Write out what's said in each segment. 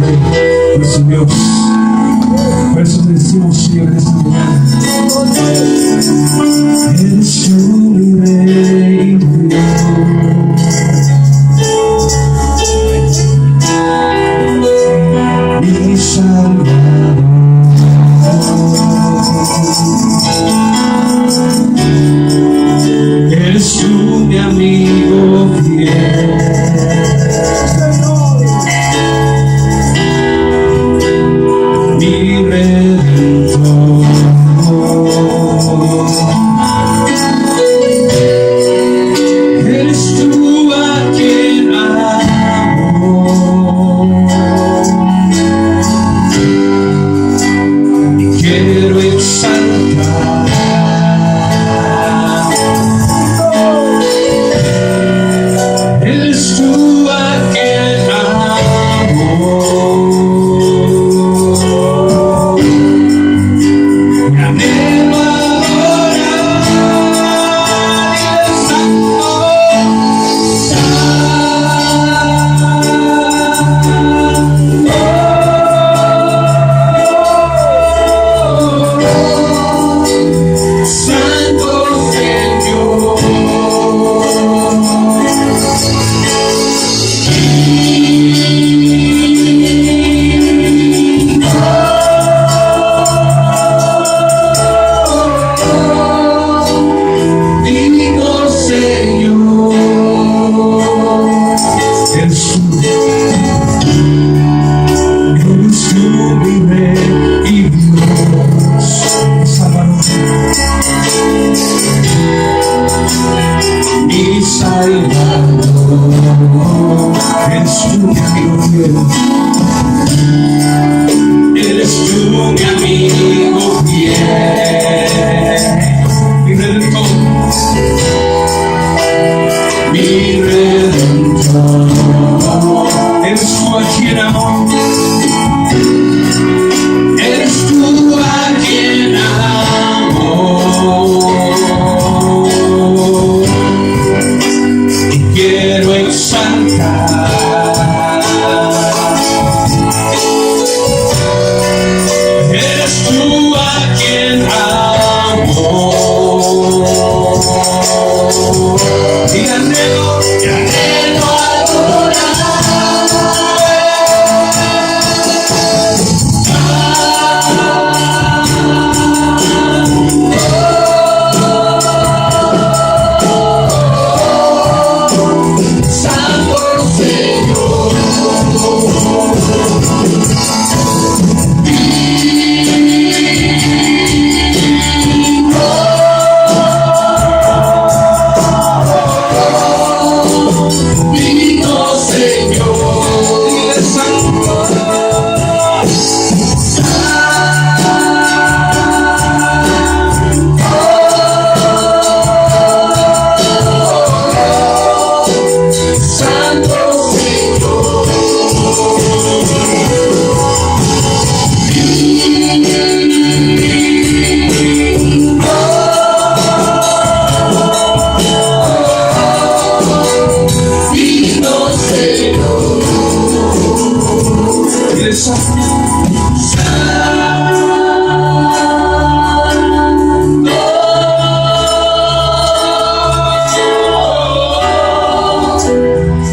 Rey. Por eso Dios, por eso te decimos, Señor, en esta mañana, eres tú mi Rey, mi Dios, mi Salvador. Eres tú mi amigo fiel, mi Redentor. Eres tú a quien amo y quiero exaltar. Eres tú a quien amo y anhelo adorar. Eres santo, santo Señor. Divino Señor, eres tú mi Rey y Dios, Salvador, mi Salvador. Eres tú mi amigo fiel, eres tú mi amigo fiel, mi Redentor, mi Redentor. Eres tú a quien amo, eres tú a quien amo y quiero exaltar. Eres tú a quien amo y anhelo adorar. Santo Señor, Divino Señor, eres santo, Santo Señor. Divino Señor, eres santo.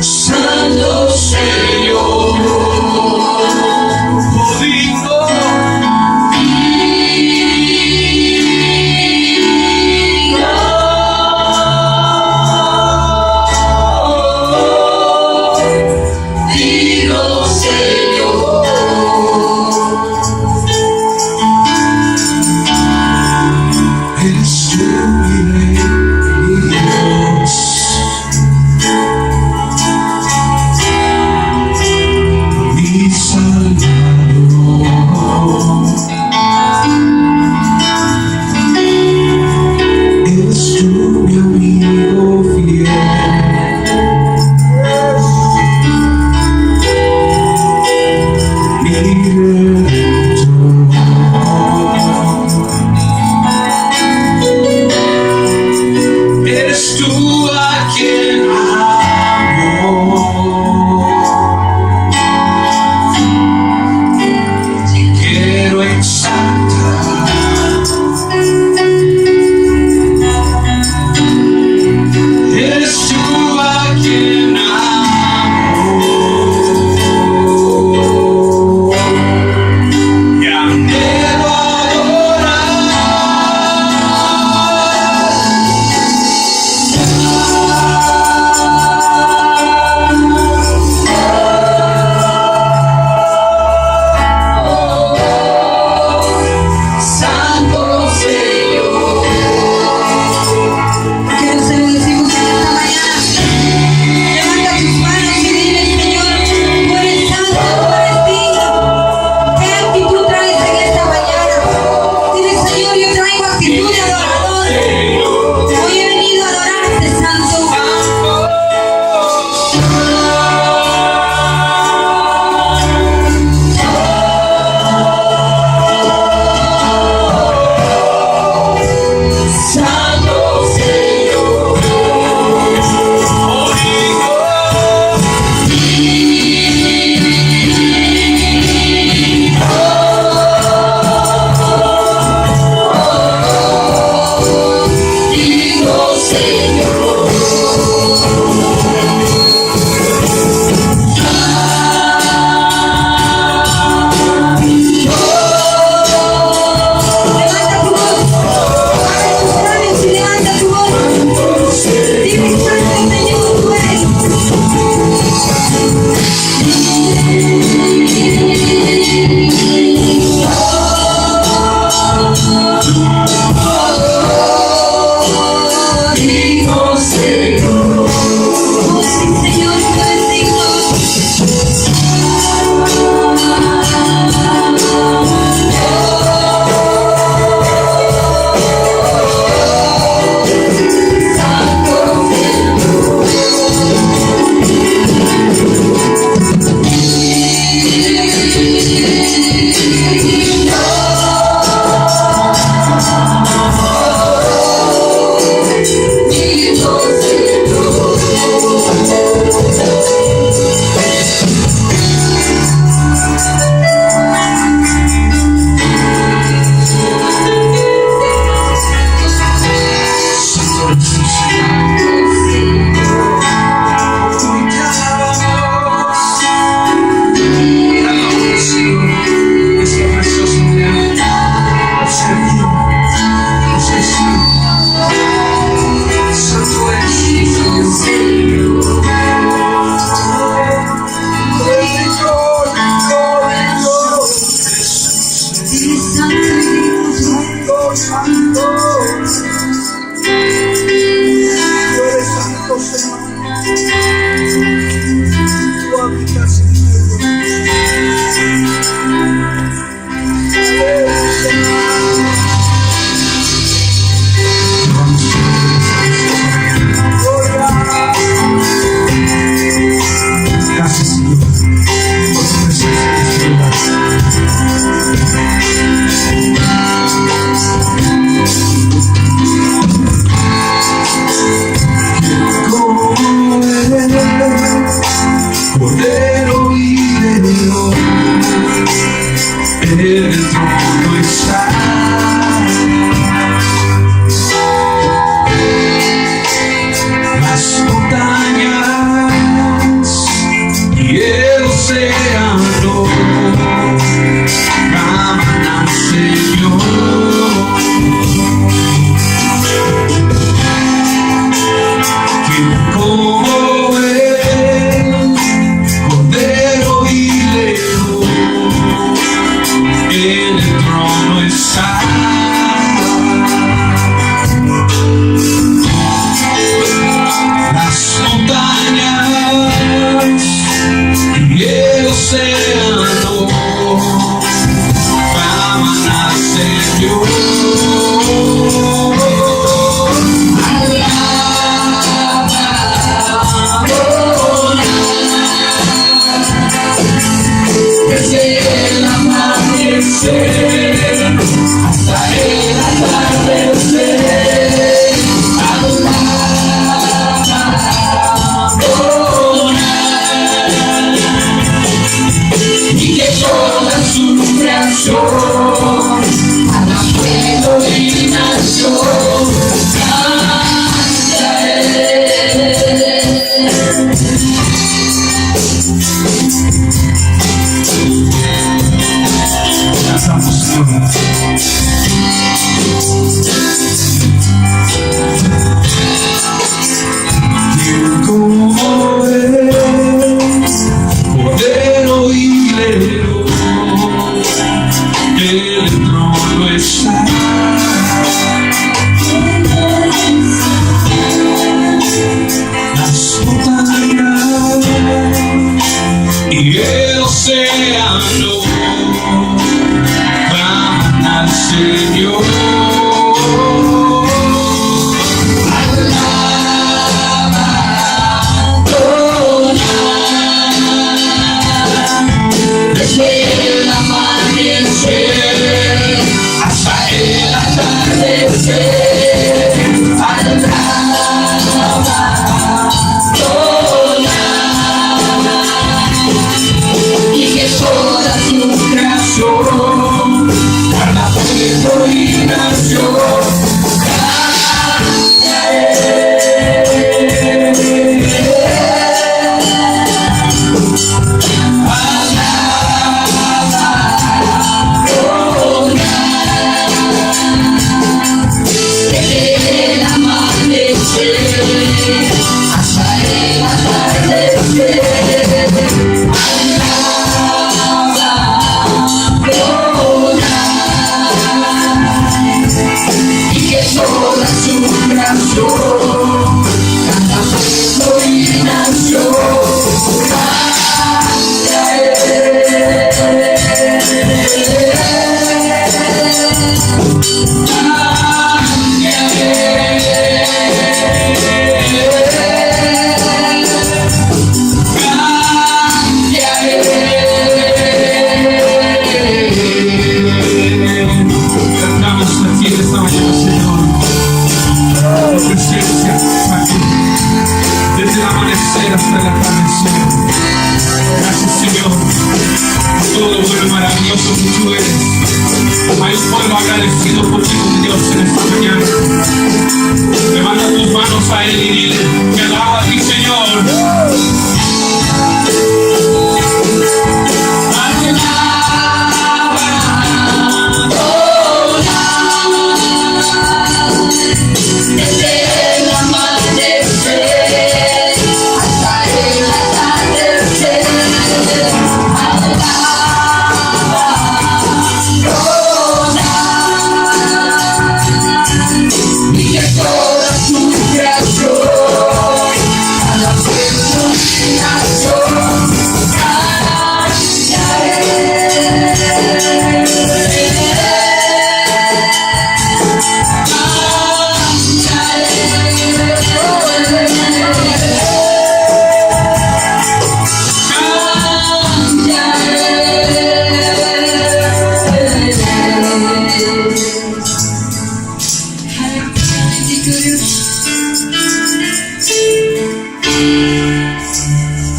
Santo Señor, digo, Divino Señor. Eres tú mi Rey, mi Dios, mi Salvador. Eres tú mi amigo fiel, aquí en esta mañana, Señor. Tu presencia aquí, desde el amanecer hasta el atardecer. Gracias, Señor, por todo lo bueno y maravilloso que tú eres. Hay un pueblo agradecido contigo, Dios, en esta mañana. Levanta tus manos a Él y dile: te alabo a ti, Señor.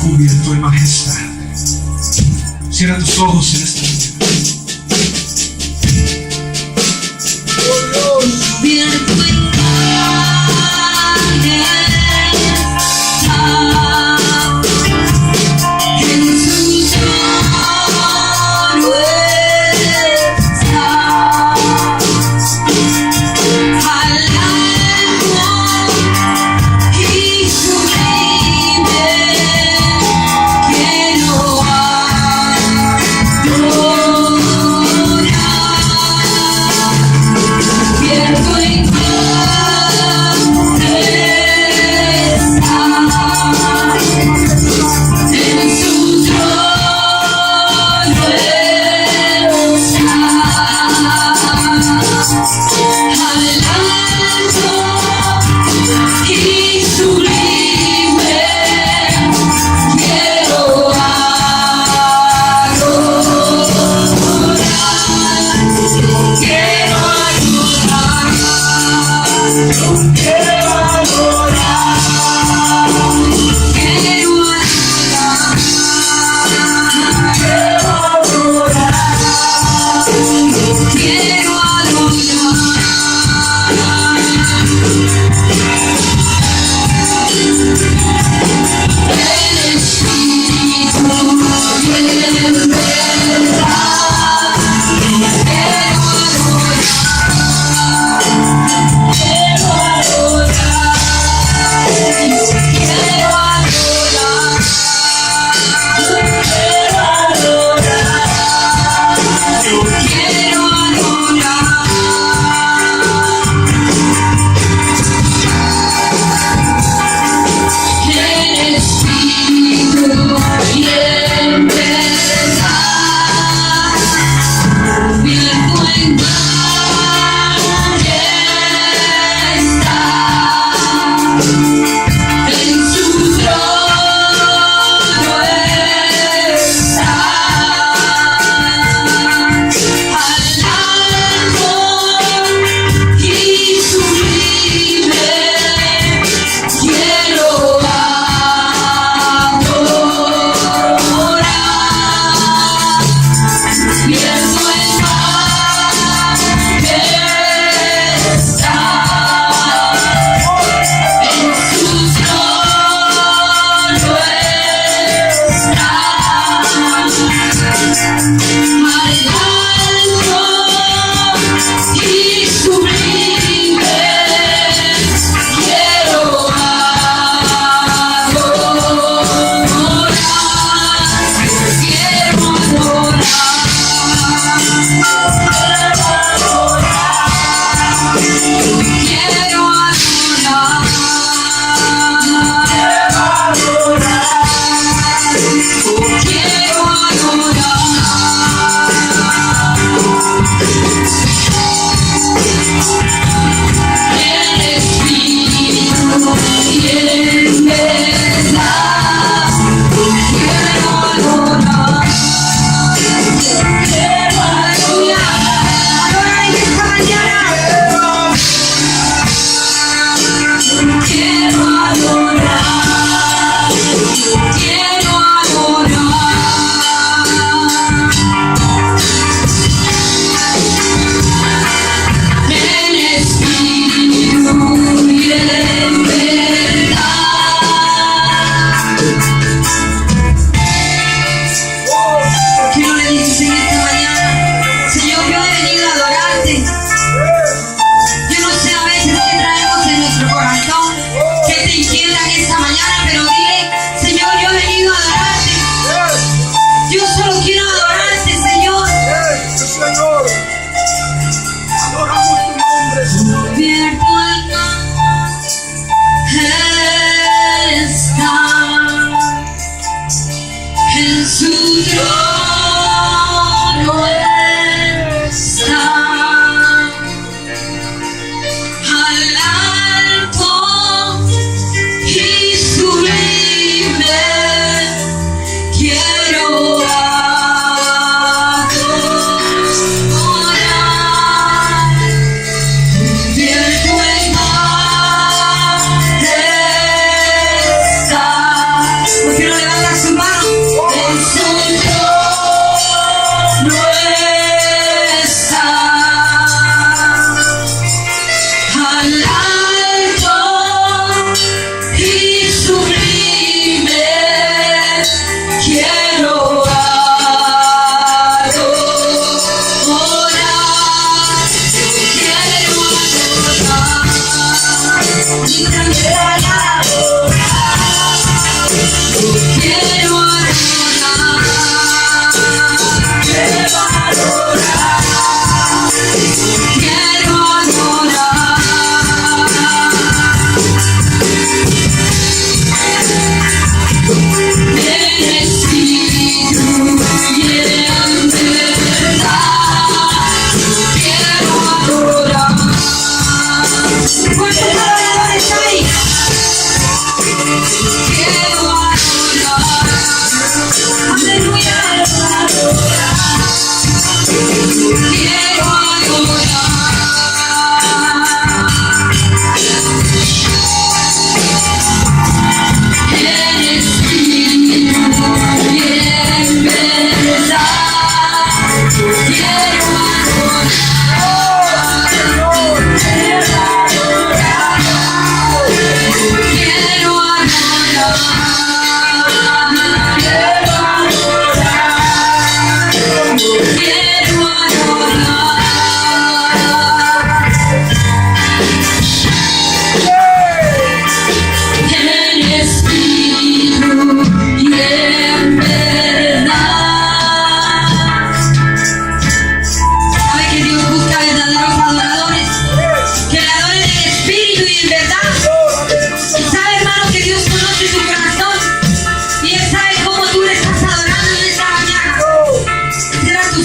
Cubierto en majestad. Cierra tus ojos en esta mañana. Cubierto en majestad, en su trono está, alto y sublime, que no hay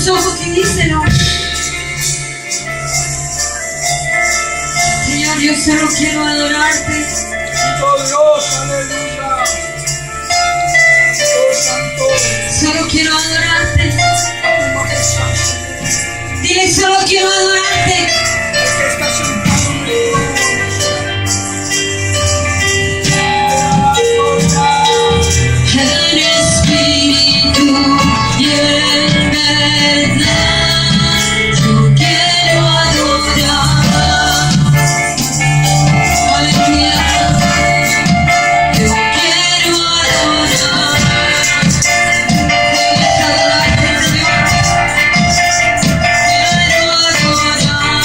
ojos y díselo. Señor, yo solo quiero adorarte. Oh Dios, aleluya. Oh Santo, Solo quiero adorarte. majestad, Dile, solo quiero adorarte. el que está sentado en el trono. En espíritu y en verdad, yo quiero adorar. Aleluya. Yo quiero adorar. ¿Puedes adorarte, Señor? Quiero adorar.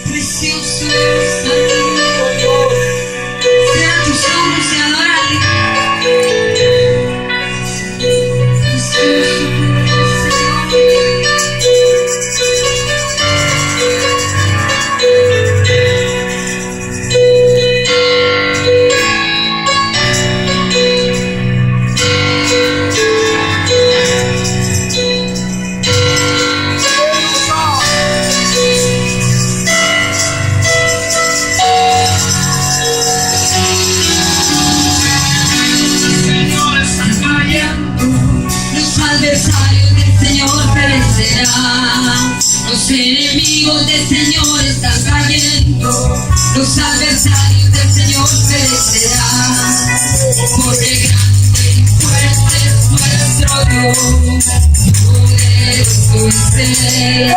Precioso Dios, cierra tus ojos y adórale. Precioso Los adversarios del Señor perecerán. Los enemigos del Señor están cayendo. Los adversarios del Señor perecerán. Porque grande y fuerte es nuestro Dios. Poderoso es Él.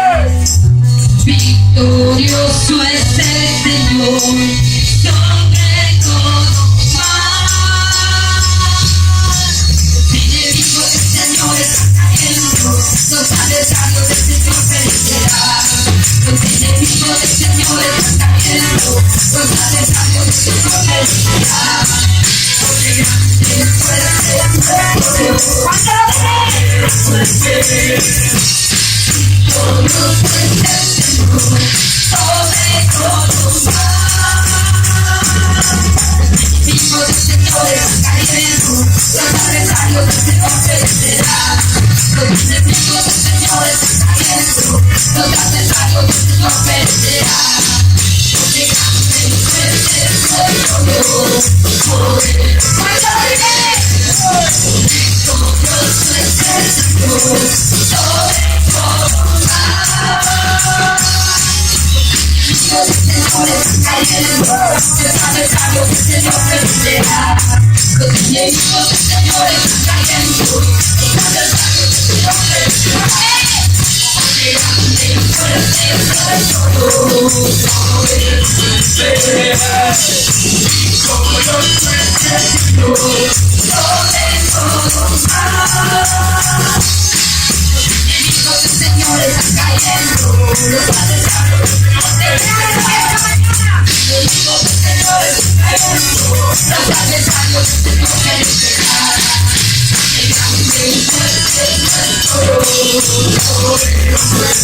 Victorioso es el Señor. Sobre todo los enemigos del Señor están cayendo. Los adversarios del Señor perecerán. Los enemigos del Señor están cayendo. Los adversarios del Señor perecerán. Porque grande y fuerte es nuestro Dios. Poderoso es Él. Victorioso es el Señor. Sobre todo los enemigos del Señor están cayendo. Los adversarios del Señor perecerán. Los enemigos del Señor están cayendo. Los adversarios del Señor perecerán. Porque grande y fuerte es nuestro Dios. Poderoso es el Señor. Sobre todo los enemigos del Señor están cayendo. Los adversarios del Señor perecerán. Los enemigos del Señor están cayendo. Los adversarios del Señor perecerán. Porque grande y fuerte es nuestro Dios. Sobre todo los enemigos del Señor están cayendo. Los adversarios del Señor perecerán. Los enemigos del Señor están cayendo. Los adversarios del Como